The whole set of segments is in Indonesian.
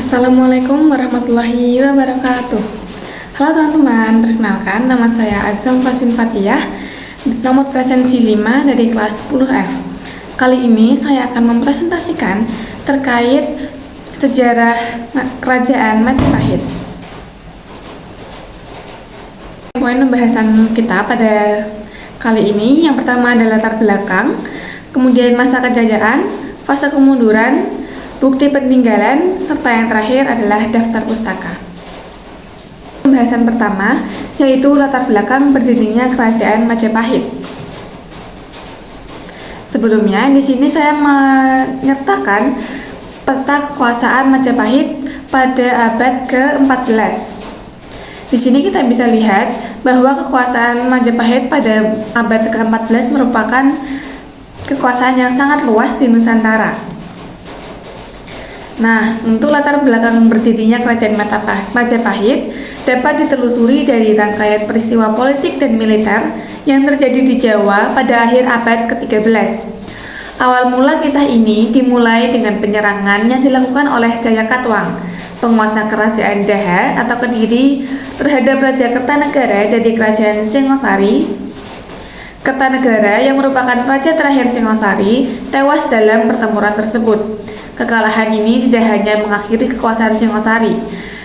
Assalamualaikum warahmatullahi wabarakatuh. Halo teman-teman, perkenalkan nama saya Azam Fasin Fatiyah, nomor presensi 5 dari kelas 10F. Kali ini saya akan mempresentasikan terkait sejarah kerajaan Majapahit. Poin pembahasan kita pada kali ini yang pertama adalah latar belakang, kemudian masa kejayaan, fase kemunduran, bukti peninggalan, serta yang terakhir adalah daftar pustaka. Pembahasan pertama yaitu latar belakang berdirinya kerajaan Majapahit. Sebelumnya, di sini saya menyertakan peta kekuasaan Majapahit pada abad ke-14. Di sini kita bisa lihat bahwa kekuasaan Majapahit pada abad ke-14 merupakan kekuasaan yang sangat luas di Nusantara. Nah, untuk latar belakang berdirinya kerajaan Majapahit dapat ditelusuri dari rangkaian peristiwa politik dan militer yang terjadi di Jawa pada akhir abad ke-13. Awal mula kisah ini dimulai dengan penyerangan yang dilakukan oleh Jayakatwang, penguasa kerajaan Daha atau Kediri, terhadap Raja Kertanegara dari kerajaan Singosari. Kertanegara yang merupakan raja terakhir Singosari tewas dalam pertempuran tersebut. Kekalahan ini tidak hanya mengakhiri kekuasaan Singosari,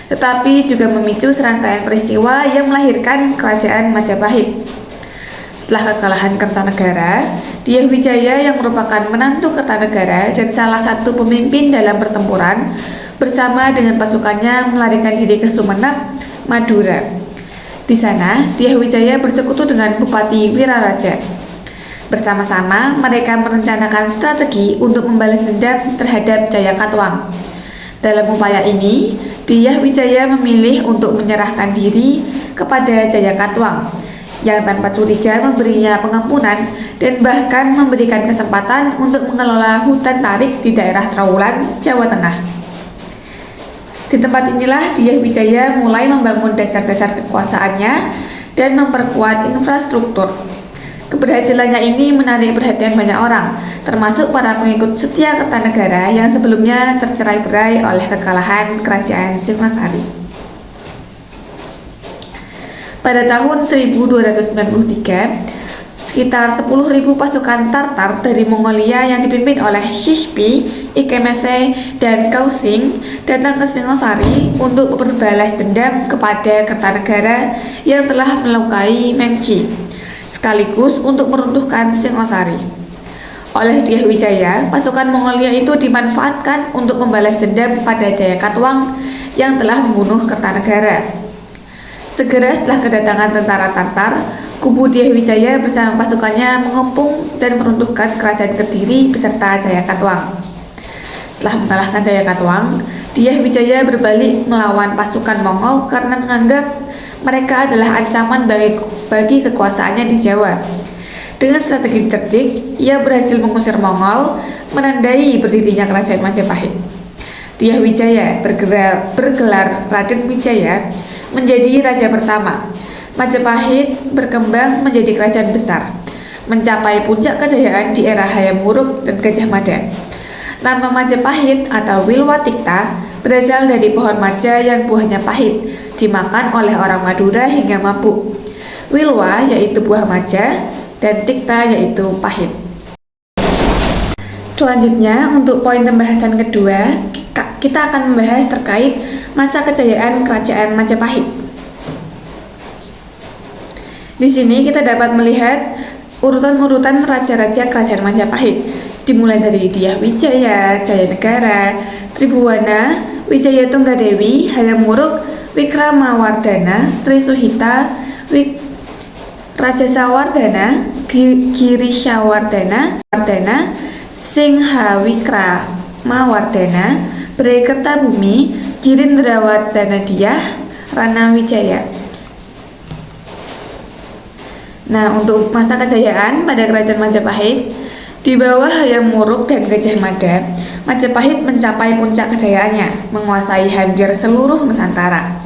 tetapi juga memicu serangkaian peristiwa yang melahirkan kerajaan Majapahit. Setelah kekalahan Kertanegara, Dyah Wijaya yang merupakan menantu Kertanegara dan salah satu pemimpin dalam pertempuran, bersama dengan pasukannya melarikan diri ke Sumenep, Madura. Di sana, Dyah Wijaya bersekutu dengan Bupati Wiraraja. Bersama-sama, mereka merencanakan strategi untuk membalas dendam terhadap Jayakatwang. Dalam upaya ini, Dyah Wijaya memilih untuk menyerahkan diri kepada Jayakatwang, yang tanpa curiga memberinya pengampunan dan bahkan memberikan kesempatan untuk mengelola hutan tarik di daerah Trowulan, Jawa Tengah. Di tempat inilah Dyah Wijaya mulai membangun dasar-dasar kekuasaannya dan memperkuat infrastruktur. Keberhasilannya ini menarik perhatian banyak orang, termasuk para pengikut setia Kertanegara yang sebelumnya tercerai-berai oleh kekalahan kerajaan Singosari. Pada tahun 1293, sekitar 10.000 pasukan Tartar dari Mongolia yang dipimpin oleh Shishpi, Ikemese, dan Kausing datang ke Singosari untuk berbalas dendam kepada Kertanegara yang telah melukai Mengci, sekaligus untuk meruntuhkan Singosari. Oleh Dyah Wijaya, pasukan Mongolia itu dimanfaatkan untuk membalas dendam pada Jayakatwang yang telah membunuh Kertanegara. Segera setelah kedatangan tentara Tartar, kubu Dyah Wijaya bersama pasukannya mengepung dan meruntuhkan kerajaan Kediri beserta Jayakatwang. Setelah mengalahkan Jayakatwang, Dyah Wijaya berbalik melawan pasukan Mongol karena menganggap mereka adalah ancaman bagi kekuasaannya di Jawa. Dengan strategi cerdik, ia berhasil mengusir Mongol, menandai berdirinya kerajaan Majapahit. Dyah Wijaya bergelar Raden Wijaya menjadi raja pertama. Majapahit berkembang menjadi kerajaan besar, mencapai puncak kejayaan di era Hayam Wuruk dan Gajah Mada. Nama Majapahit atau Wilwatikta berasal dari pohon maja yang buahnya pahit, dimakan oleh orang Madura hingga mabuk. Wilwa yaitu buah maja dan tikta yaitu pahit. Selanjutnya, untuk poin pembahasan kedua, kita akan membahas terkait masa kejayaan kerajaan Majapahit. Di sini kita dapat melihat urutan-urutan raja-raja kerajaan Majapahit, dimulai dari Dyah Wijaya, Jayanegara, Tribhuwana, Wijaya Tunggadewi, Hayam Wuruk, Wikramawardhana, Sri Suhita, Raja Sawardhana, Girishawardhana, Singhawikramawardhana, Bhrekertabumi, Girindrawardhana Dyah, Rana Wijaya. Nah, untuk masa kejayaan pada kerajaan Majapahit, di bawah Hayam Wuruk dan Gajah Mada, Majapahit mencapai puncak kejayaannya, menguasai hampir seluruh Nusantara.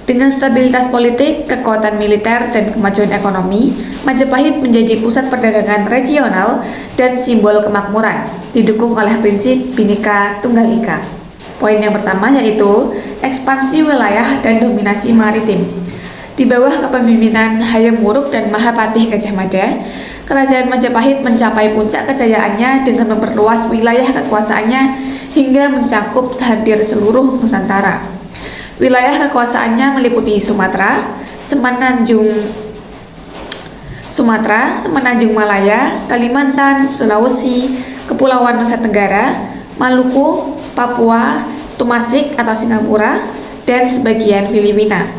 Dengan stabilitas politik, kekuatan militer, dan kemajuan ekonomi, Majapahit menjadi pusat perdagangan regional dan simbol kemakmuran, didukung oleh prinsip Bhinneka Tunggal Ika. Poin yang pertama yaitu ekspansi wilayah dan dominasi maritim. Di bawah kepemimpinan Hayam Wuruk dan Mahapatih Gajah Mada, Kerajaan Majapahit mencapai puncak kejayaannya dengan memperluas wilayah kekuasaannya hingga mencakup hampir seluruh Nusantara. Wilayah kekuasaannya meliputi Sumatera, Semenanjung Malaya, Kalimantan, Sulawesi, Kepulauan Nusa Tenggara, Maluku, Papua, Tumasik atau Singapura, dan sebagian Filipina.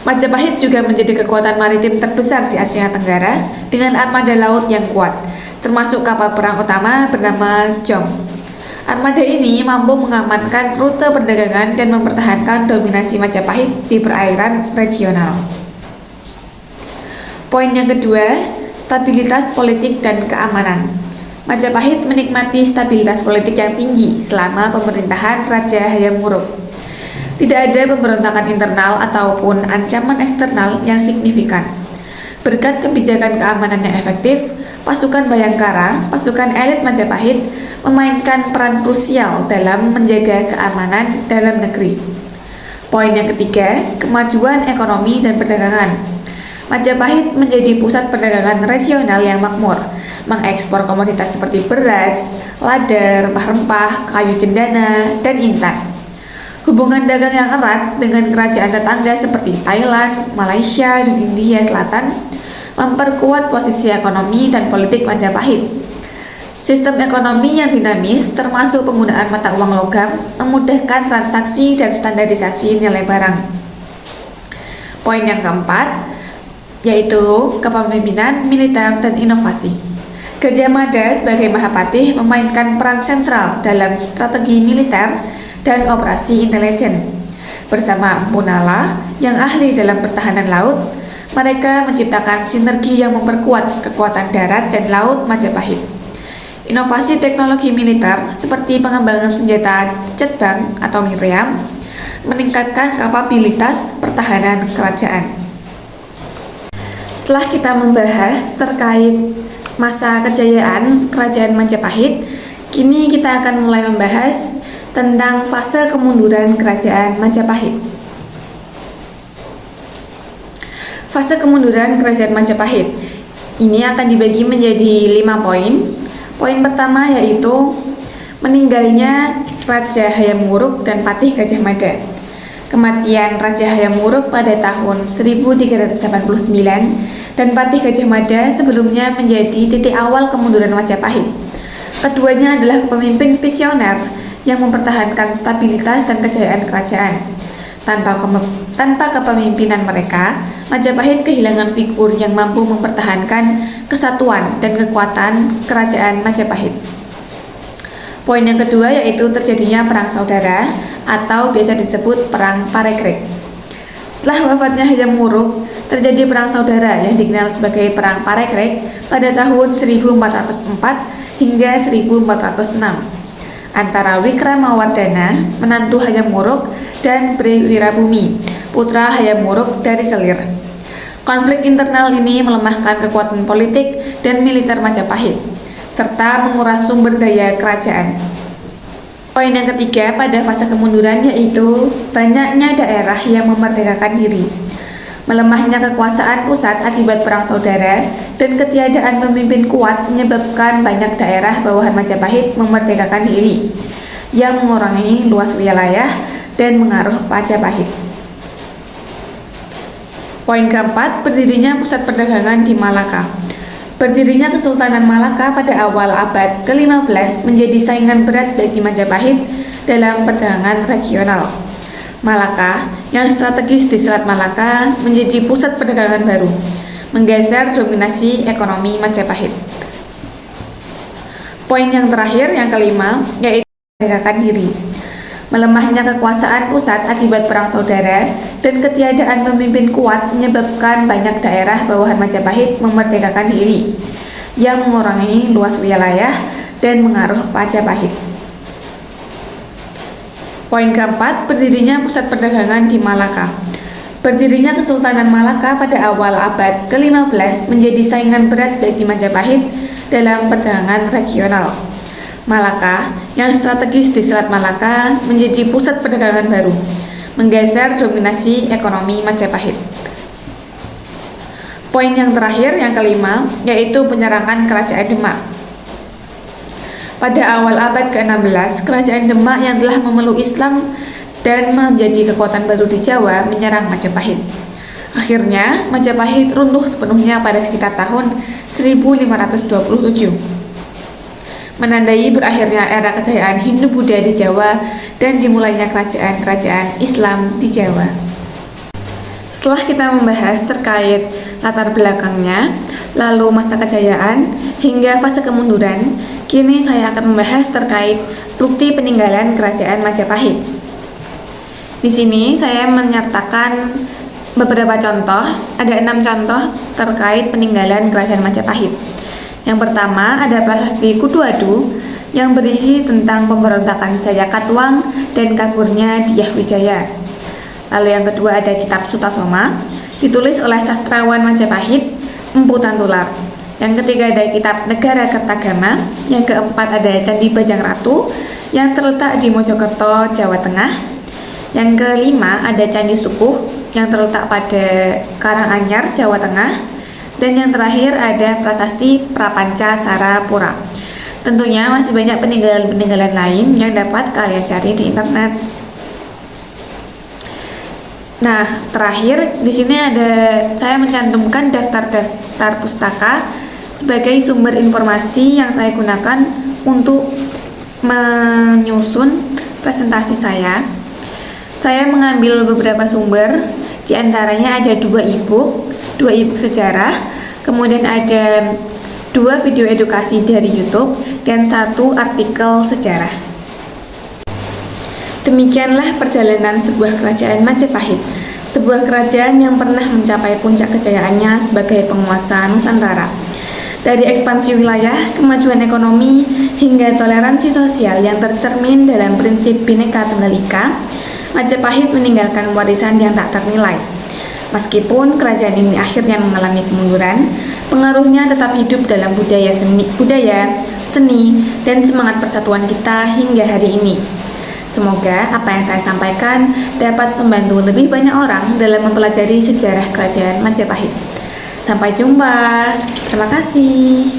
Majapahit juga menjadi kekuatan maritim terbesar di Asia Tenggara dengan armada laut yang kuat, termasuk kapal perang utama bernama Jong. Armada ini mampu mengamankan rute perdagangan dan mempertahankan dominasi Majapahit di perairan regional. Poin yang kedua, stabilitas politik dan keamanan. Majapahit menikmati stabilitas politik yang tinggi selama pemerintahan Raja Hayam Wuruk. Tidak ada pemberontakan internal ataupun ancaman eksternal yang signifikan. Berkat kebijakan keamanan yang efektif, pasukan Bhayangkara, pasukan elit Majapahit, memainkan peran krusial dalam menjaga keamanan dalam negeri. Poin yang ketiga, kemajuan ekonomi dan perdagangan. Majapahit menjadi pusat perdagangan regional yang makmur, mengekspor komoditas seperti beras, lada, rempah-rempah, kayu cendana, dan intan. Hubungan dagang yang erat dengan kerajaan tetangga seperti Thailand, Malaysia, dan India Selatan memperkuat posisi ekonomi dan politik Majapahit. Sistem ekonomi yang dinamis termasuk penggunaan mata uang logam memudahkan transaksi dan standarisasi nilai barang. Poin yang keempat yaitu kepemimpinan militer dan inovasi. Gajah Mada sebagai Mahapatih memainkan peran sentral dalam strategi militer dan operasi intelijen. Bersama Empu Nala yang ahli dalam pertahanan laut, mereka menciptakan sinergi yang memperkuat kekuatan darat dan laut Majapahit. Inovasi teknologi militer seperti pengembangan senjata cetbang atau meriam meningkatkan kapabilitas pertahanan kerajaan. Setelah kita membahas terkait masa kejayaan Kerajaan Majapahit, kini kita akan mulai membahas tentang fase kemunduran Kerajaan Majapahit. Fase kemunduran Kerajaan Majapahit ini akan dibagi menjadi 5 poin. Poin pertama yaitu meninggalnya Raja Hayam Wuruk dan Patih Gajah Mada. Kematian Raja Hayam Wuruk pada tahun 1389 dan Patih Gajah Mada sebelumnya menjadi titik awal kemunduran Majapahit. Keduanya adalah pemimpin visioner yang mempertahankan stabilitas dan kejayaan kerajaan. Tanpa kepemimpinan mereka, Majapahit kehilangan figur yang mampu mempertahankan kesatuan dan kekuatan kerajaan Majapahit. Poin yang kedua yaitu terjadinya perang saudara atau biasa disebut perang Parekrek. Setelah wafatnya Hayam Wuruk, terjadi perang saudara yang dikenal sebagai perang Parekrek pada tahun 1404 hingga 1406 antara Wikramawardhana, menantu Hayam Wuruk, dan Bre Wirabumi, putra Hayam Wuruk dari Selir. Konflik internal ini melemahkan kekuatan politik dan militer Majapahit, serta menguras sumber daya kerajaan. Poin yang ketiga pada fase kemunduran yaitu banyaknya daerah yang memerdekakan diri. Melemahnya kekuasaan pusat akibat perang saudara dan ketiadaan pemimpin kuat menyebabkan banyak daerah bawahan Majapahit memerdekakan diri, yang mengurangi luas wilayah dan mengaruh Majapahit. Poin keempat, berdirinya pusat perdagangan di Malaka. Berdirinya Kesultanan Malaka pada awal abad ke-15 menjadi saingan berat bagi Majapahit dalam perdagangan regional. Malaka yang strategis di Selat Malaka menjadi pusat perdagangan baru, menggeser dominasi ekonomi Majapahit. Poin yang terakhir, yang kelima, yaitu memerdekakan diri. Melemahnya kekuasaan pusat akibat perang saudara dan ketiadaan pemimpin kuat menyebabkan banyak daerah bawahan Majapahit memerdekakan diri, yang mengurangi luas wilayah dan mengaruh Majapahit. Poin keempat, berdirinya pusat perdagangan di Malaka. Berdirinya Kesultanan Malaka pada awal abad ke-15 menjadi saingan berat bagi Majapahit dalam perdagangan regional. Malaka, yang strategis di Selat Malaka, menjadi pusat perdagangan baru, menggeser dominasi ekonomi Majapahit. Poin yang terakhir, yang kelima, yaitu penyerangan Kerajaan Demak. Pada awal abad ke-16, Kerajaan Demak yang telah memeluk Islam dan menjadi kekuatan baru di Jawa menyerang Majapahit. Akhirnya, Majapahit runtuh sepenuhnya pada sekitar tahun 1527, menandai berakhirnya era kejayaan Hindu-Buddha di Jawa dan dimulainya kerajaan-kerajaan Islam di Jawa. Setelah kita membahas terkait latar belakangnya, lalu masa kejayaan, hingga fase kemunduran, kini saya akan membahas terkait bukti peninggalan Kerajaan Majapahit. Di sini saya menyertakan beberapa contoh, ada 6 contoh terkait peninggalan Kerajaan Majapahit. Yang pertama ada prasasti Kuduadu yang berisi tentang pemberontakan Jayakatwang dan kaburnya Dyah Wijaya. Lalu yang kedua ada kitab Sutasoma, ditulis oleh sastrawan Majapahit Empu Tantular. Yang ketiga ada kitab Negara Kertagama. Yang keempat ada Candi Bajang Ratu yang terletak di Mojokerto, Jawa Tengah. Yang kelima ada Candi Sukuh yang terletak pada Karanganyar, Jawa Tengah. Dan yang terakhir ada prasasti Prapanca Sarapura. Tentunya masih banyak peninggalan-peninggalan lain yang dapat kalian cari di internet. Nah, terakhir di sini saya mencantumkan daftar pustaka sebagai sumber informasi yang saya gunakan untuk menyusun presentasi saya. Saya mengambil beberapa sumber, di antaranya ada 2 e-book sejarah, kemudian ada 2 video edukasi dari YouTube dan 1 artikel sejarah. Demikianlah perjalanan sebuah kerajaan Majapahit, sebuah kerajaan yang pernah mencapai puncak kejayaannya sebagai penguasa Nusantara. Dari ekspansi wilayah, kemajuan ekonomi, hingga toleransi sosial yang tercermin dalam prinsip Bhinneka Tunggal Ika, Majapahit meninggalkan warisan yang tak ternilai. Meskipun kerajaan ini akhirnya mengalami kemunduran, pengaruhnya tetap hidup dalam budaya, seni, dan semangat persatuan kita hingga hari ini. Semoga apa yang saya sampaikan dapat membantu lebih banyak orang dalam mempelajari sejarah Kerajaan Majapahit. Sampai jumpa. Terima kasih.